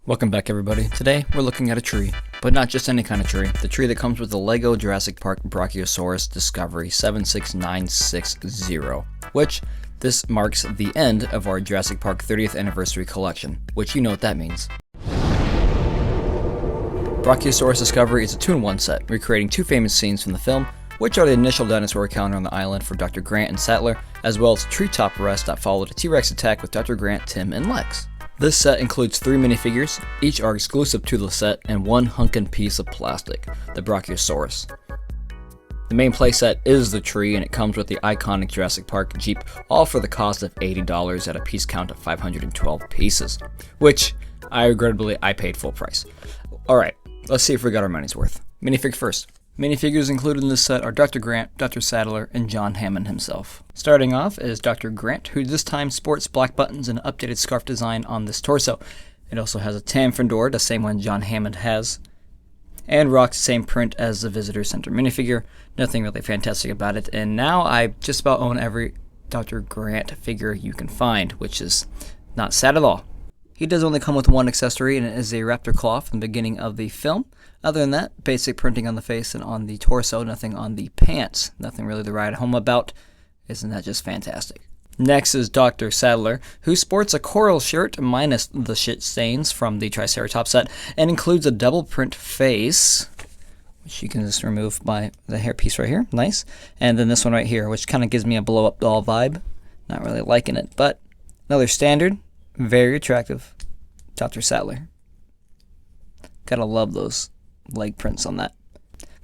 Welcome back, everybody. Today we're looking at a tree, but not just any kind of tree. The tree that comes with the LEGO Jurassic Park Brachiosaurus Discovery 76960, which this marks the end of our Jurassic Park 30th Anniversary Collection, which you know what that means. Brachiosaurus Discovery is a 2-in-1 set, recreating two famous scenes from the film, which are the initial dinosaur encounter on the island for Dr. Grant and Sattler, as well as a treetop rest that followed a T-Rex attack with Dr. Grant, Tim, and Lex. This set includes 3 minifigures, each are exclusive to the set, and one hunkin' piece of plastic, the Brachiosaurus. The main playset is the tree, and it comes with the iconic Jurassic Park Jeep, all for the cost of $80 at a piece count of 512 pieces, which, I paid full price. Alright, let's see if we got our money's worth. Minifig first. Minifigures included in this set are Dr. Grant, Dr. Sattler, and John Hammond himself. Starting off is Dr. Grant, who this time sports black buttons and an updated scarf design on this torso. It also has a tan fedora, the same one John Hammond has, and rocks the same print as the Visitor Center minifigure. Nothing really fantastic about it, and now I just about own every Dr. Grant figure you can find, which is not sad at all. He does only come with one accessory, and it is a raptor claw from the beginning of the film. Other than that, basic printing on the face and on the torso, nothing on the pants. Nothing really to write home about. Isn't that just fantastic? Next is Dr. Sattler, who sports a coral shirt minus the shit stains from the Triceratops set, and includes a double print face, which you can just remove by the hairpiece right here. Nice. And then this one right here, which kind of gives me a blow-up doll vibe. Not really liking it, but another standard, very attractive Dr. Sattler. Gotta love those leg prints on that.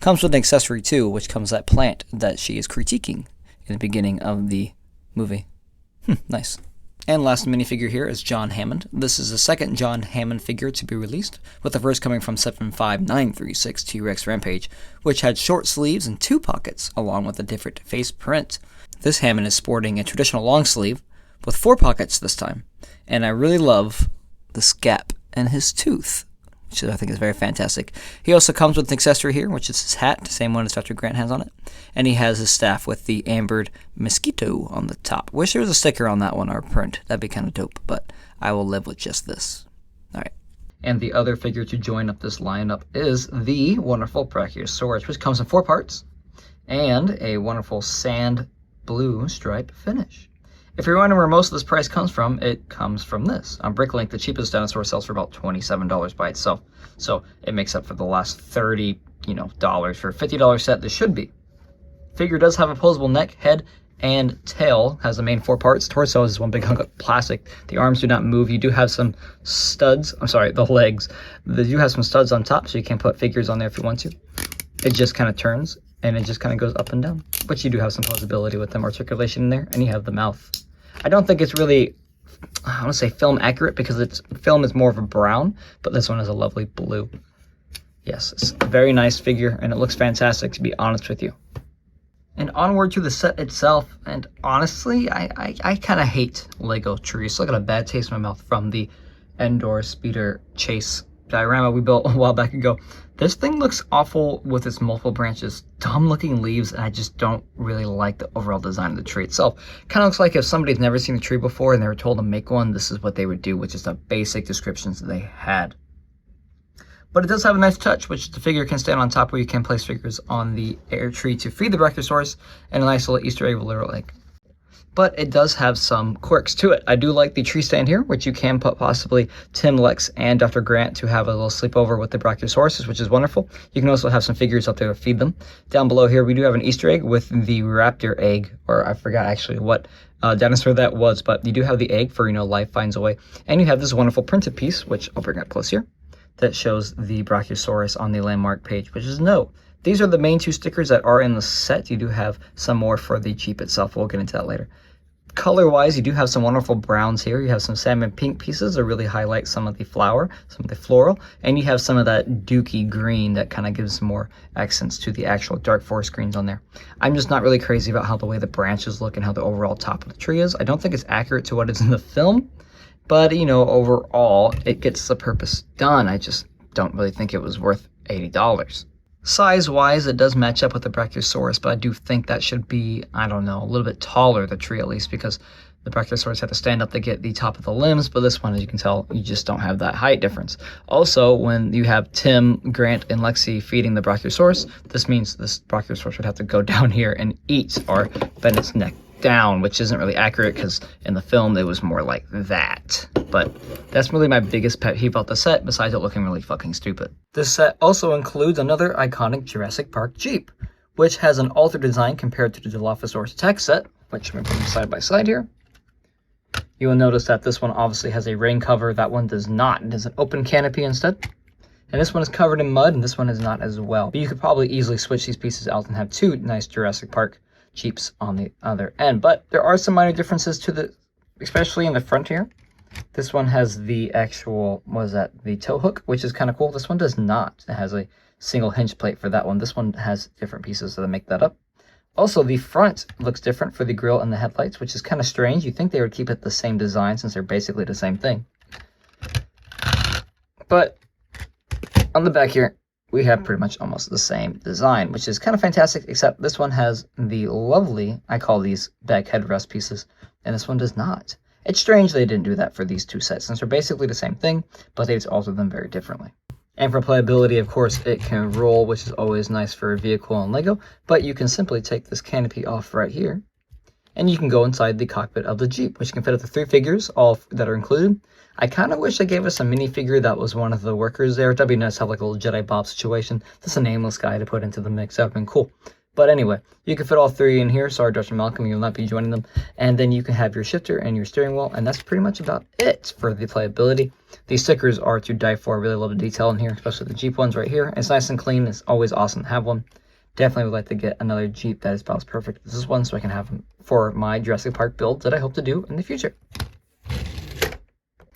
Comes with an accessory too, which comes that plant that she is critiquing in the beginning of the movie. Nice. And last minifigure here is John Hammond. This is the second John Hammond figure to be released, with the first coming from 75936 T-Rex Rampage, which had short sleeves and 2 pockets, along with a different face print. This Hammond is sporting a traditional long sleeve, with 4 pockets this time. And I really love this gap in his tooth, which I think is very fantastic. He also comes with an accessory here, which is his hat, the same one as Dr. Grant has on it. And he has his staff with the ambered mosquito on the top. Wish there was a sticker on that one or a print. That'd be kind of dope, but I will live with just this. Alright. And the other figure to join up this lineup is the wonderful Brachiosaurus, which comes in 4 parts and a wonderful sand blue stripe finish. If you're wondering where most of this price comes from, it comes from this. On Bricklink, the cheapest dinosaur sells for about $27 by itself. So it makes up for the last $30, dollars for a $50 set. This should be. Figure does have opposable neck, head, and tail. Has the main 4 parts. Torso is one big hunk of plastic. The arms do not move. You do have some studs. I'm sorry, the legs. They do have some studs on top, so you can put figures on there if you want to. It just kind of turns, and it just kind of goes up and down. But you do have some posability with them, articulation in there, and you have the mouth. I don't think it's really, I want to say film accurate, because film is more of a brown, but this one is a lovely blue. Yes, it's a very nice figure, and it looks fantastic, to be honest with you. And onward to the set itself, and honestly, I kind of hate Lego trees. So I got a bad taste in my mouth from the Endor Speeder Chase diorama we built a while back ago. This thing looks awful with its multiple branches, dumb looking leaves, and I just don't really like the overall design of the tree itself. Kind of looks like if somebody's never seen a tree before and they were told to make one, this is what they would do with just the basic descriptions that they had. But it does have a nice touch, which the figure can stand on top, where you can place figures on the air tree to feed the Brachiosaurus, and a nice little Easter egg with a little egg. But it does have some quirks to it. I do like the tree stand here, which you can put possibly Tim, Lex, and Dr. Grant to have a little sleepover with the Brachiosaurus, which is wonderful. You can also have some figures up there to feed them. Down below here, we do have an Easter egg with the raptor egg, or I forgot actually what dinosaur that was, but you do have the egg for, life finds a way. And you have this wonderful printed piece, which I'll bring up close here, that shows the Brachiosaurus on the landmark page, which is no. These are the main 2 stickers that are in the set. You do have some more for the Jeep itself. We'll get into that later. Color-wise, you do have some wonderful browns here. You have some salmon pink pieces that really highlight some of the flower, some of the floral, and you have some of that dooky green that kind of gives more accents to the actual dark forest greens on there. I'm just not really crazy about how the way the branches look and how the overall top of the tree is. I don't think it's accurate to what is in the film, but, overall, it gets the purpose done. I just don't really think it was worth $80. Size-wise, it does match up with the Brachiosaurus, but I do think that should be, I don't know, a little bit taller, the tree at least, because The Brachiosaurus had to stand up to get the top of the limbs, but this one, as you can tell, you just don't have that height difference. Also, when you have Tim, Grant, and Lexi feeding the Brachiosaurus, this means this Brachiosaurus would have to go down here and eat or bend its neck down, which isn't really accurate because in the film it was more like that. But that's really my biggest pet peeve about the set, besides it looking really fucking stupid. This set also includes another iconic Jurassic Park Jeep, which has an altered design compared to the Dilophosaurus Tech set, which I'm going to put them side by side here. You will notice that this one obviously has a rain cover. That one does not. It is an open canopy instead. And this one is covered in mud, and this one is not as well. But you could probably easily switch these pieces out and have two nice Jurassic Park Jeeps on the other end. But there are some minor differences to the, especially in the front here. This one has the actual, the tow hook, which is kind of cool. This one does not. It has a single hinge plate for that one. This one has different pieces that make that up. Also, the front looks different for the grille and the headlights, which is kind of strange. You'd think they would keep it the same design since they're basically the same thing. But on the back here, we have pretty much almost the same design, which is kind of fantastic, except this one has the lovely, I call these back headrest pieces, and this one does not. It's strange they didn't do that for these two sets, since they're basically the same thing, but they've altered them very differently. And for playability, of course, it can roll, which is always nice for a vehicle on Lego, but you can simply take this canopy off right here, and you can go inside the cockpit of the Jeep, which can fit up to 3 figures, all that are included. I kind of wish they gave us a minifigure that was one of the workers there. That'd be nice to have like a little Jedi Bob situation. Just a nameless guy to put into the mix. That would have been cool. But anyway, you can fit all 3 in here. Sorry, Dr. Malcolm, you will not be joining them. And then you can have your shifter and your steering wheel, and that's pretty much about it for the playability. These stickers are to die for. I really love the detail in here, especially the Jeep ones right here. It's nice and clean. It's always awesome to have one. Definitely would like to get another Jeep that is about as perfect as this one so I can have them for my Jurassic Park build that I hope to do in the future.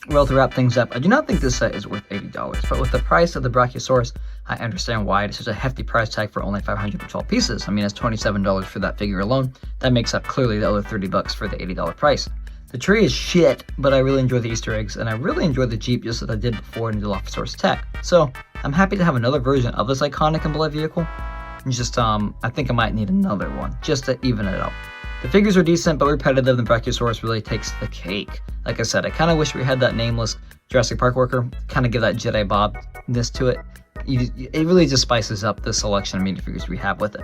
Well, to wrap things up, I do not think this set is worth $80, but with the price of the Brachiosaurus, I understand why it is such a hefty price tag for only 512 pieces. I mean, it's $27 for that figure alone. That makes up clearly the other $30 for the $80 price. The tree is shit, but I really enjoy the Easter eggs, and I really enjoy the Jeep just as I did before in the Dilophosaurus Tech. So, I'm happy to have another version of this iconic and beloved vehicle. Just, I think I might need another one, just to even it out. The figures are decent, but repetitive, and Brachiosaurus really takes the cake. Like I said, I kind of wish we had that nameless Jurassic Park worker, kind of give that Jedi Bob-ness to it. It really just spices up the selection of minifigures we have with it.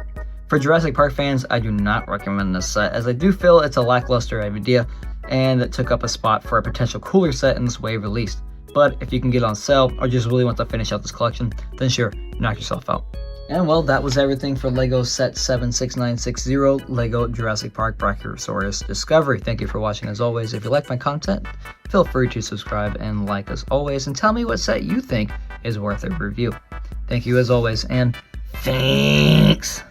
For Jurassic Park fans, I do not recommend this set, as I do feel it's a lackluster idea, and it took up a spot for a potential cooler set in this wave released. But if you can get it on sale, or just really want to finish out this collection, then sure, knock yourself out. And well, that was everything for LEGO Set 76960, LEGO Jurassic Park Brachiosaurus Discovery. Thank you for watching as always. If you like my content, feel free to subscribe and like as always, and tell me what set you think is worth a review. Thank you as always, and thanks!